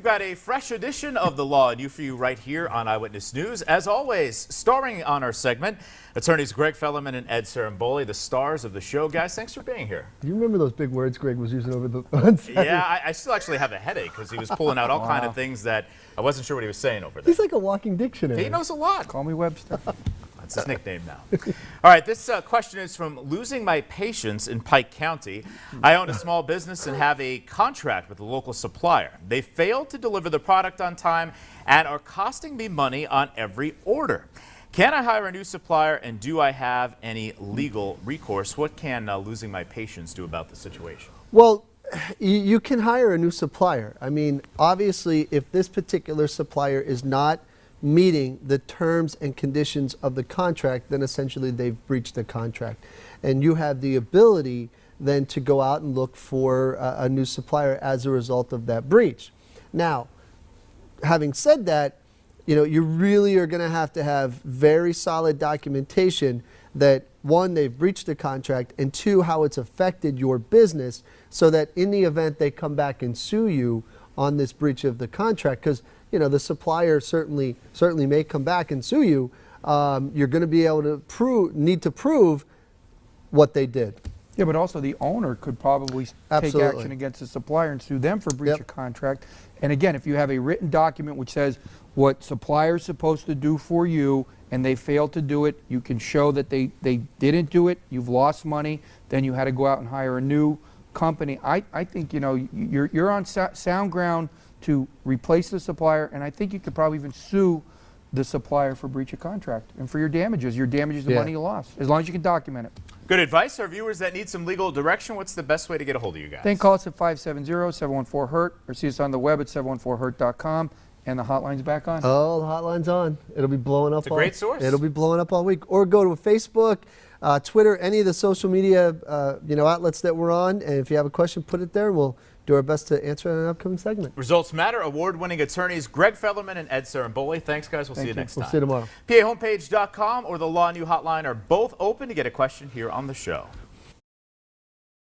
got a fresh edition of the Law and You for you right here on Eyewitness News. As always, starring on our segment, attorneys Greg Fellerman and Ed Saramboli, the stars of the show. Guys, thanks for being here. Do you remember those big words Greg was using over the on Yeah, I still actually have a headache because he was pulling out all kind of things that I wasn't sure what he was saying over there. He's like a walking dictionary. He knows a lot. Call me Webster. That's his nickname now. All right, this question is from Losing My Patience in Pike County. I own a small business and have a contract with a local supplier. They failed to deliver the product on time and are costing me money on every order. Can I hire a new supplier, and do I have any legal recourse? What can Losing My Patience do about the situation? Well, you can hire a new supplier. I mean, obviously, if this particular supplier is not meeting the terms and conditions of the contract, then essentially they've breached the contract. And you have the ability then to go out and look for a new supplier as a result of that breach. Now, having said that, you really are going to have very solid documentation that, one, they've breached the contract, and two, how it's affected your business, so that in the event they come back and sue you on this breach of the contract, because the supplier certainly may come back and sue you, you're going to be able to need to prove what they did. Yeah, but also the owner could probably take action against the supplier and sue them for breach of contract. And again, if you have a written document which says what supplier is supposed to do for you and they failed to do it, you can show that they didn't do it, you've lost money, then you had to go out and hire a new company. I think you're on sound ground to replace the supplier, and I think you could probably even sue the supplier for breach of contract and for your damages. Your damages the money you lost, as long as you can document it. Good advice. Our viewers that need some legal direction, what's the best way to get a hold of you guys? Then call us at 570-714-HURT or see us on the web at 714hurt.com. And the hotline's back on? Oh, the hotline's on. It'll be blowing up. It's a great source. It'll be blowing up all week. Or go to Facebook, Twitter, any of the social media outlets that we're on. And if you have a question, put it there, and we'll do our best to answer in an upcoming segment. Results Matter award-winning attorneys Greg Fellerman and Ed Saramboli. Thanks, guys. We'll see you next time. We'll see you tomorrow. PAHomepage.com or the Law and You Hotline are both open to get a question here on the show.